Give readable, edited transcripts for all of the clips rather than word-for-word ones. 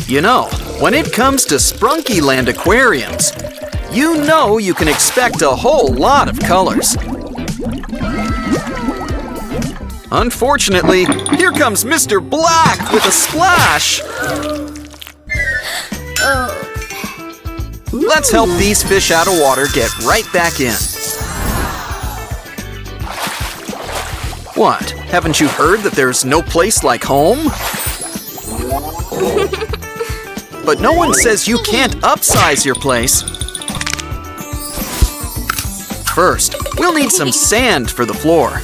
You know, when it comes to Sprunki Land aquariums, you know you can expect a whole lot of colors. Unfortunately, here comes Mr. Black with a splash. Let's help these fish out of water get right back in. What? Haven't you heard that there's no place like home? But no one says you can't upsize your place. First, we'll need some sand for the floor.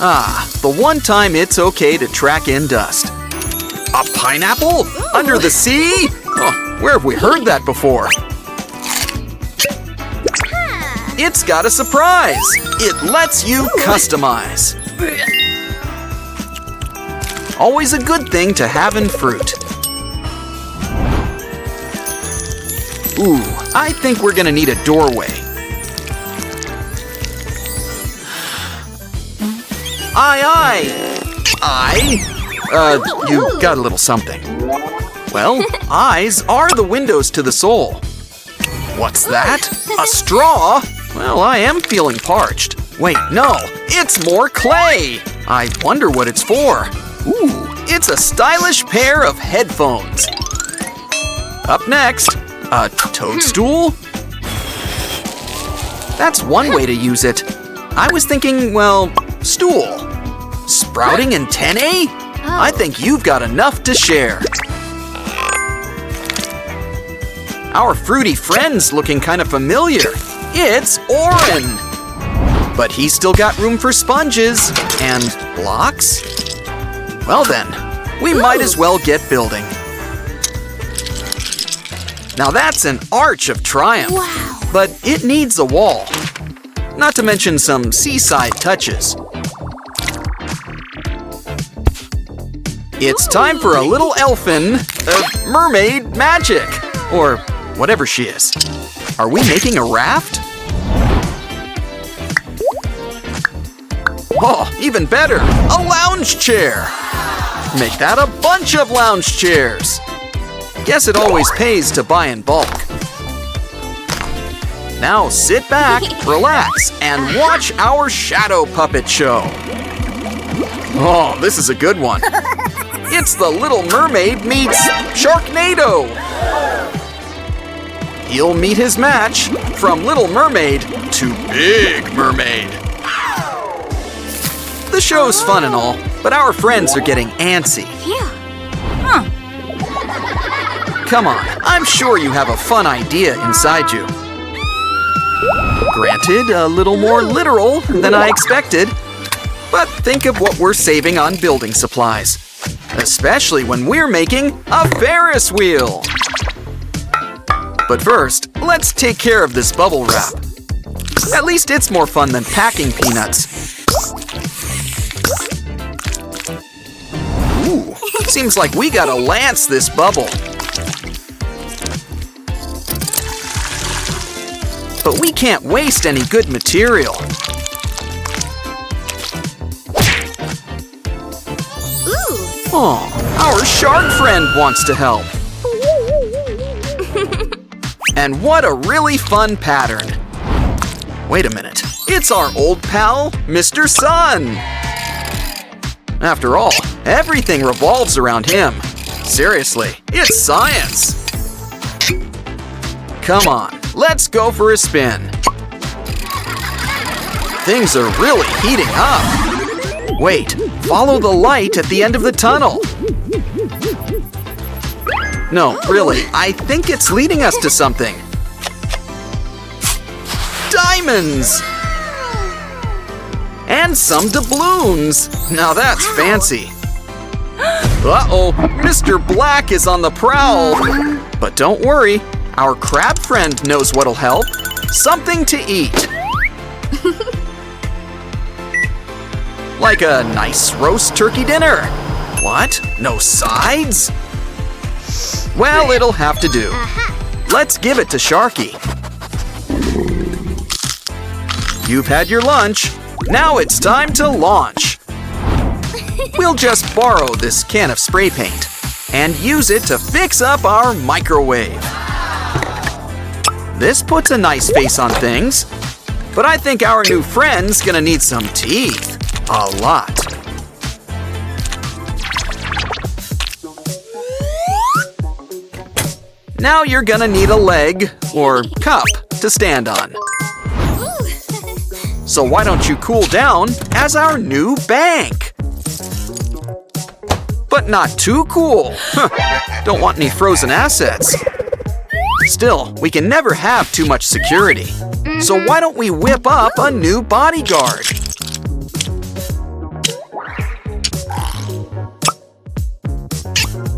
Ah, the one time it's okay to track in dust. A pineapple? Under the sea? Oh, where have we heard that before? It's got a surprise! It lets you customize. Always a good thing to have in fruit. Ooh, I think we're gonna need a doorway. You got a little something. Well, eyes are the windows to the soul. What's that? A straw? Well, I am feeling parched. Wait, no, it's more clay. I wonder what it's for. Ooh, it's a stylish pair of headphones. Up next, a toadstool? That's one way to use it. I was thinking, well, stool. Sprouting antennae? I think you've got enough to share. Our fruity friend's looking kind of familiar. It's Oren. But he's still got room for sponges and blocks. Well then, we might as well get building. Now that's an arch of triumph. Wow. But it needs a wall. Not to mention some seaside touches. It's time for a little elfin, mermaid magic, or whatever she is. Are we making a raft? Oh, even better, a lounge chair. Make that a bunch of lounge chairs. Guess it always pays to buy in bulk. Now sit back, relax, and watch our shadow puppet show. Oh, this is a good one. It's the Little Mermaid meets Sharknado. He'll meet his match from Little Mermaid to Big Mermaid. The show's fun and all, but our friends are getting antsy. Yeah. Huh. Come on, I'm sure you have a fun idea inside you. Granted, a little more literal than I expected, but think of what we're saving on building supplies. Especially when we're making a Ferris wheel. But first, let's take care of this bubble wrap. At least it's more fun than packing peanuts. Ooh, seems like we gotta lance this bubble. But we can't waste any good material. Oh, our shark friend wants to help. And what a really fun pattern. Wait a minute, it's our old pal, Mr. Sun. After all, everything revolves around him. Seriously, it's science. Come on, let's go for a spin. Things are really heating up. Wait, follow the light at the end of the tunnel. No, really, I think it's leading us to something. Diamonds! And some doubloons. Now that's fancy. Uh-oh, Mr. Black is on the prowl. But don't worry, our crab friend knows what'll help. Something to eat. Like a nice roast turkey dinner. What? No sides? Well, it'll have to do. Let's give it to Sharky. You've had your lunch. Now it's time to launch. We'll just borrow this can of spray paint. and use it to fix up our microwave. This puts a nice face on things, but I think our new friend's gonna need some teeth. A lot. Now you're gonna need a leg, or cup, to stand on. So why don't you cool down as our new bank? But not too cool. Don't want any frozen assets. Still, we can never have too much security. So why don't we whip up a new bodyguard?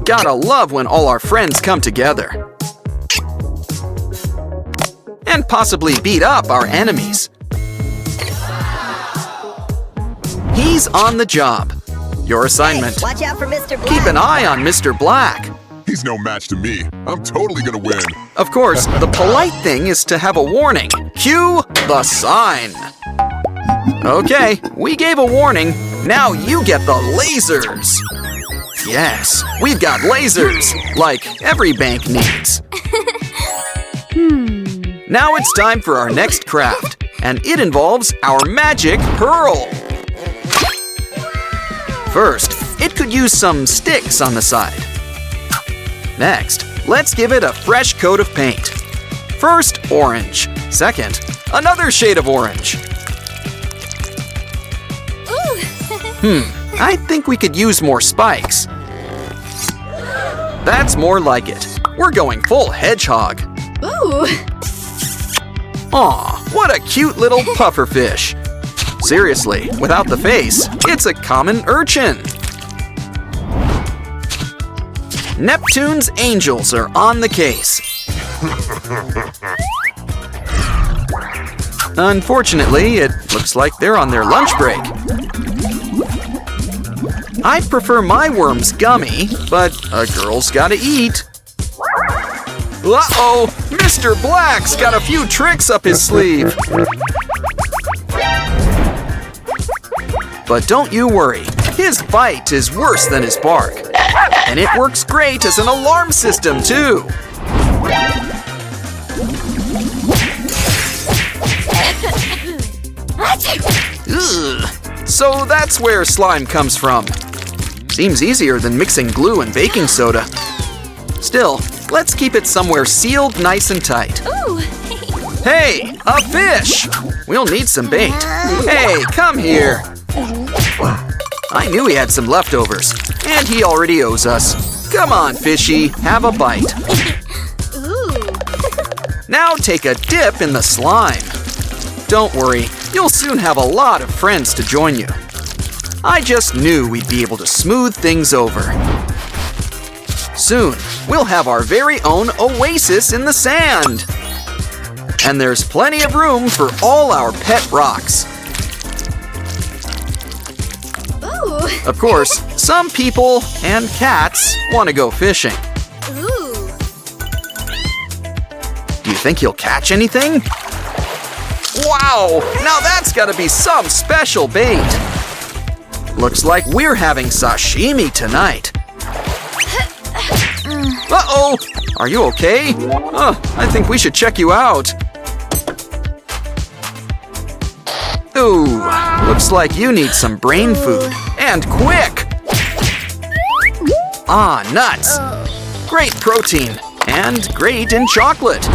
Gotta love when all our friends come together. And possibly beat up our enemies. He's on the job. Your assignment. Hey, watch out for Mr. Black. Keep an eye on Mr. Black. He's no match to me. I'm totally gonna win. Of course, the polite thing is to have a warning. Cue the sign. Okay, we gave a warning. Now you get the lasers. Yes, we've got lasers, like every bank needs. Now it's time for our next craft, and it involves our magic pearl. First, it could use some sticks on the side. Next, let's give it a fresh coat of paint. First, orange. Second, another shade of orange. I think we could use more spikes. That's more like it. We're going full hedgehog. Ooh. Aw, what a cute little pufferfish. Seriously, without the face, it's a common urchin. Neptune's angels are on the case. Unfortunately, it looks like they're on their lunch break. I prefer my worms gummy, but a girl's gotta eat. Uh-oh, Mr. Black's got a few tricks up his sleeve. But don't you worry, his bite is worse than his bark. And it works great as an alarm system, too. Ugh. So that's where slime comes from. Seems easier than mixing glue and baking soda. Still, let's keep it somewhere sealed nice and tight. Ooh. Hey, a fish! We'll need some bait. Hey, come here. I knew he had some leftovers, and he already owes us. Come on, fishy, have a bite. Ooh. Now take a dip in the slime. Don't worry, you'll soon have a lot of friends to join you. I just knew we'd be able to smooth things over. Soon, we'll have our very own oasis in the sand. And there's plenty of room for all our pet rocks. Ooh. Of course, some people and cats want to go fishing. Ooh. Do you think he'll catch anything? Wow, now that's gotta be some special bait. Looks like we're having sashimi tonight. Uh-oh, are you okay? I think we should check you out. Ooh, looks like you need some brain food, and quick! Ah, nuts. Great protein, and great in chocolate.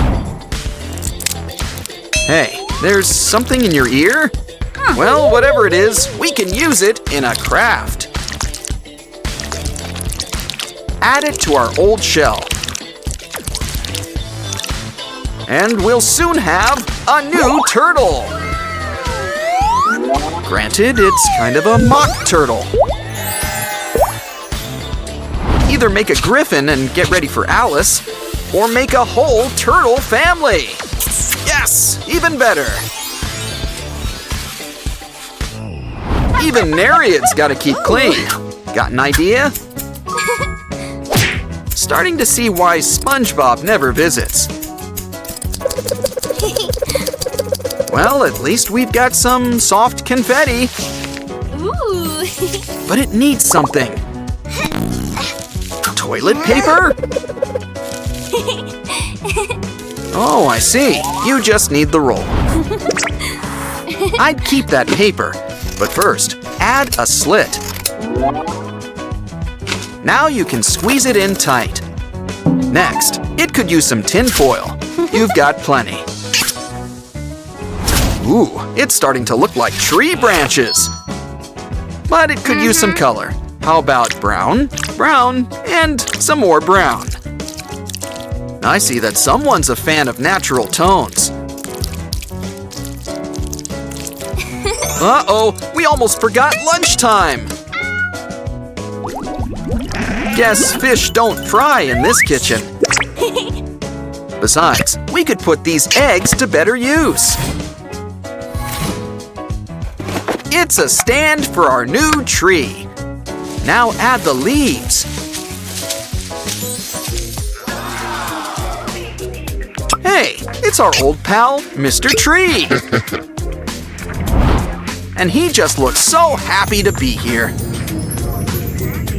Hey, there's something in your ear? Well, whatever it is, we can use it in a craft. Add it to our old shell. And we'll soon have a new turtle. Granted, it's kind of a mock turtle. Either make a griffin and get ready for Alice, or make a whole turtle family. Yes, even better. Even Nereid's gotta keep clean. Got an idea? Starting to see why SpongeBob never visits. Well, at least we've got some soft confetti. Ooh. But it needs something. Toilet paper? Oh, I see. You just need the roll. I'd keep that paper, but first, add a slit. Now you can squeeze it in tight. Next, it could use some tin foil. You've got plenty. Ooh, it's starting to look like tree branches. But it could use some color. How about brown, brown, and some more brown? I see that someone's a fan of natural tones. Uh-oh, we almost forgot lunchtime. Guess fish don't fry in this kitchen. Besides, we could put these eggs to better use. It's a stand for our new tree. Now add the leaves. Hey, it's our old pal, Mr. Tree. And he just looks so happy to be here.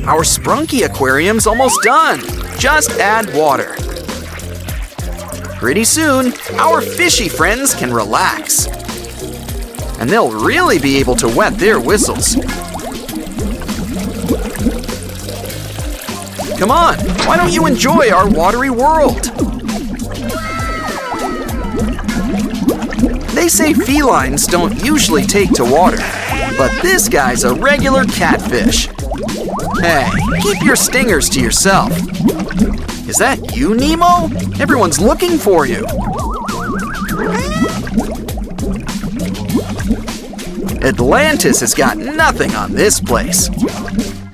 Our Sprunki aquarium's almost done. Just add water. Pretty soon, our fishy friends can relax. And they'll really be able to wet their whistles. Come on, why don't you enjoy our watery world? They say felines don't usually take to water, but this guy's a regular catfish. Hey, keep your stingers to yourself. Is that you, Nemo? Everyone's looking for you. Atlantis has got nothing on this place.